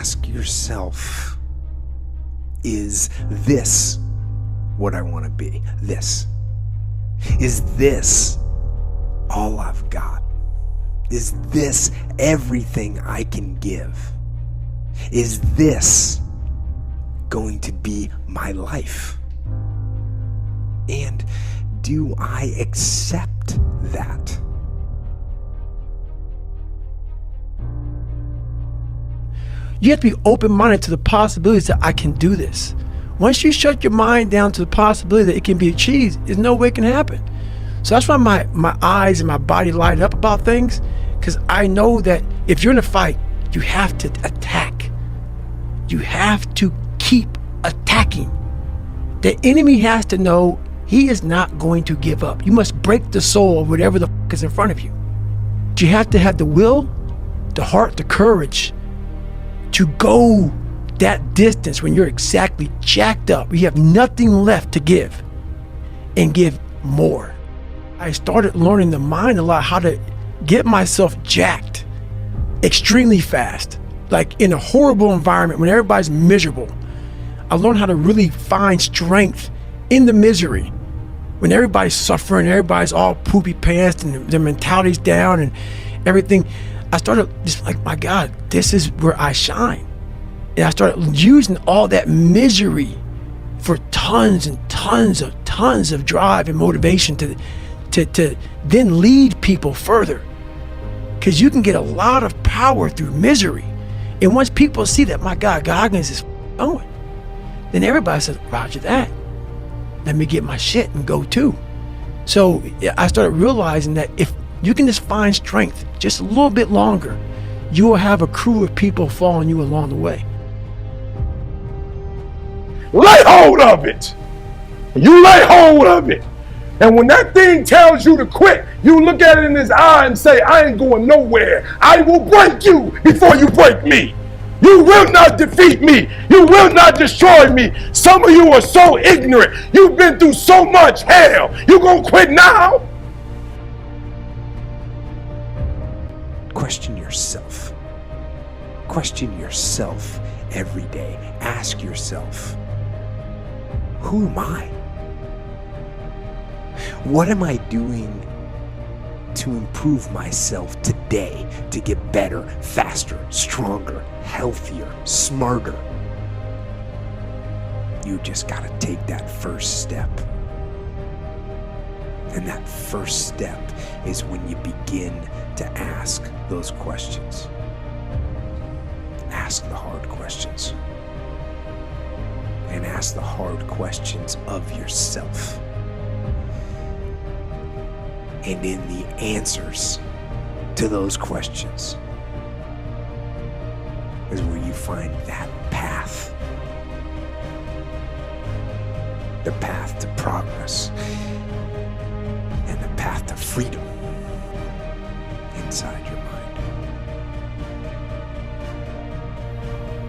ask yourself, is this what I want to be? This. Is this all I've got? Is this everything I can give? Is this going to be my life? And do I accept that? You have to be open-minded to the possibilities that I can do this. Once you shut your mind down to the possibility that it can be achieved, there's no way it can happen. So that's why my eyes and my body light up about things, because I know that if you're in a fight, you have to attack. You have to keep attacking. The enemy has to know he is not going to give up. You must break the soul of whatever the fuck is in front of you. But you have to have the will, the heart, the courage to go that distance when you're exactly jacked up. You have nothing left to give, and give more. I started learning the mind a lot, how to get myself jacked extremely fast, like in a horrible environment when everybody's miserable. I learned how to really find strength in the misery. When everybody's suffering, everybody's all poopy pants and their mentality's down and everything, I started just like, my God, this is where I shine. And I started using all that misery for tons of drive and motivation to then lead people further. Because you can get a lot of power through misery. And once people see that, my God, Goggins is going, then everybody says, roger that. Let me get my shit and go too. So I started realizing that if you can just find strength just a little bit longer, you will have a crew of people following you along the way. Lay hold of it. You lay hold of it. And when that thing tells you to quit, you look at it in his eye and say, I ain't going nowhere. I will break you before you break me. You will not defeat me. You will not destroy me. Some of you are so ignorant. You've been through so much hell. You gonna quit now? Question yourself. Question yourself every day. Ask yourself, who am I? What am I doing to improve myself today to get better, faster, stronger, healthier, smarter? You just gotta take that first step. And that first step is when you begin to ask those questions. Ask the hard questions. And ask the hard questions of yourself. And in the answers to those questions is where you find that path. The path to progress. And the path to freedom inside your mind.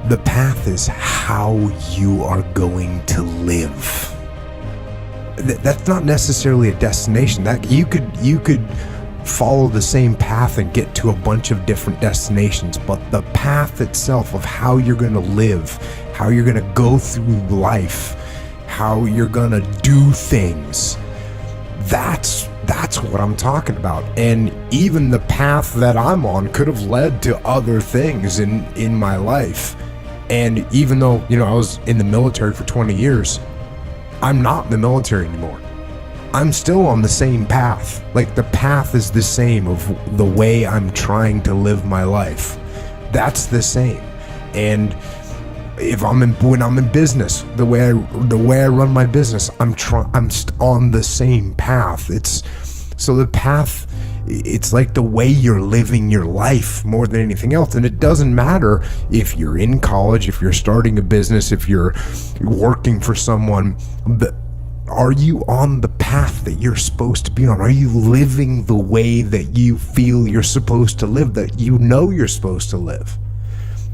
The path is how you are going to live. That's not necessarily a destination. That you could follow the same path and get to a bunch of different destinations, but the path itself of how you're going to live, how you're going to go through life, how you're going to do things, that's what I'm talking about. And even the path that I'm on could have led to other things in my life. And even though, I was in the military for 20 years, I'm not in the military anymore. I'm still on the same path. Like, the path is the same of the way I'm trying to live my life. That's the same. And when I'm in business, the way I run my business, I'm on the same path. So the path, it's like the way you're living your life more than anything else. And it doesn't matter if you're in college, if you're starting a business, if you're working for someone, but are you on the path that you're supposed to be on? Are you living the way that you feel you're supposed to live, that you know you're supposed to live?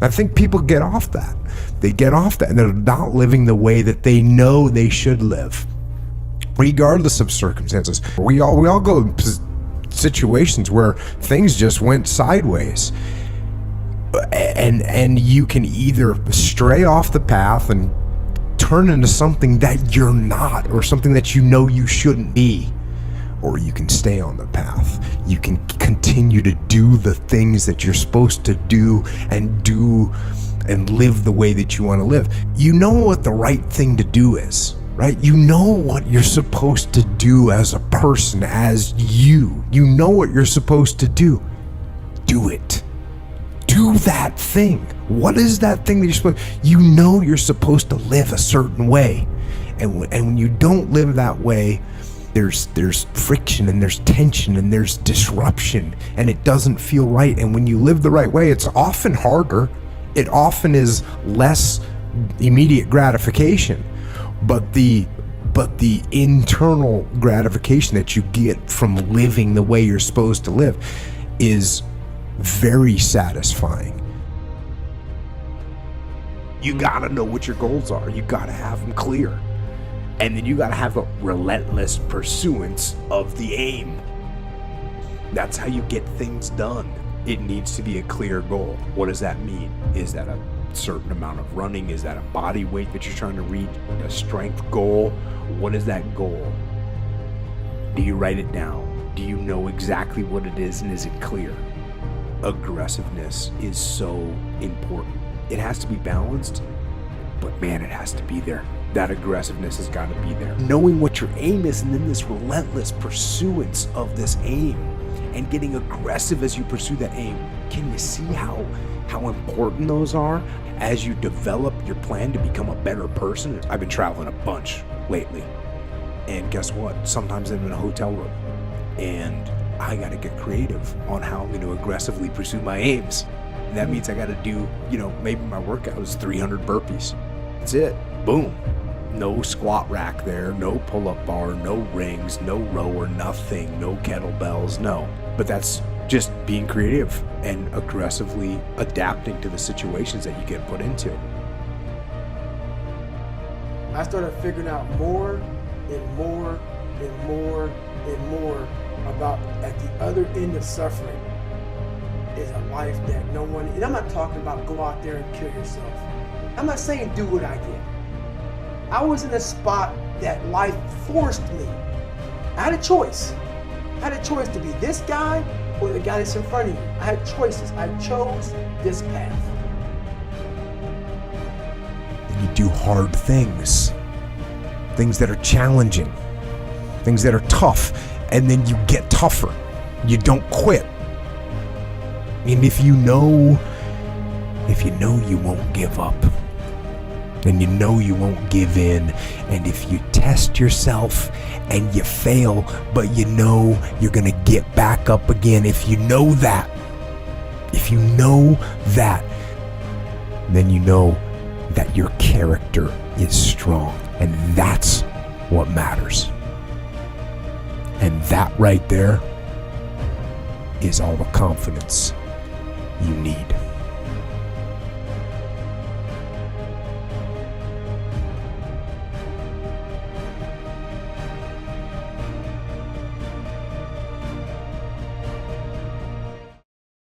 I think people get off that. They get off that and they're not living the way that they know they should live, regardless of circumstances. We all go situations where things just went sideways. And you can either stray off the path and turn into something that you're not, or something that you know you shouldn't be, or you can stay on the path. You can continue to do the things that you're supposed to do and live the way that you want to live. You know what the right thing to do is, right? You know what you're supposed to do as a person, as you. You know what you're supposed to do. Do it. Do that thing. What is that thing that you're supposed? You know you're supposed to live a certain way, and when you don't live that way, there's friction and there's tension and there's disruption, and it doesn't feel right. And when you live the right way, it's often harder. It often is less immediate gratification, but the internal gratification that you get from living the way you're supposed to live is very satisfying. You gotta know what your goals are. You gotta have them clear. And then you gotta have a relentless pursuance of the aim. That's how you get things done. It needs to be a clear goal. What does that mean? Is that a certain amount of running? Is that a body weight that you're trying to reach? A strength goal? What is that goal? Do you write it down? Do you know exactly what it is, and is it clear? Aggressiveness is so important. It has to be balanced, but man, it has to be there. That aggressiveness has got to be there. Knowing what your aim is, and then this relentless pursuance of this aim, and getting aggressive as you pursue that aim. Can you see how important those are as you develop your plan to become a better person? I've been traveling a bunch lately, and guess what? Sometimes I'm in a hotel room, and I got to get creative on how I'm going to aggressively pursue my aims. And that means I got to do, maybe my workout is 300 burpees. That's it. Boom. No squat rack there, no pull-up bar, no rings, no rower, nothing, no kettlebells, no. But that's just being creative and aggressively adapting to the situations that you get put into. I started figuring out more and more and more and more about at the other end of suffering is a life that no one, and I'm not talking about go out there and kill yourself. I'm not saying do what I did. I was in a spot that life forced me. I had a choice. I had a choice to be this guy or the guy that's in front of you. I had choices. I chose this path. And you do hard things. Things that are challenging. Things that are tough. And then you get tougher. You don't quit. And if you know you won't give up, and you know you won't give in, and if you test yourself and you fail, but you know you're gonna get back up again, if you know that, then you know that your character is strong, and that's what matters. And that right there is all the confidence you need.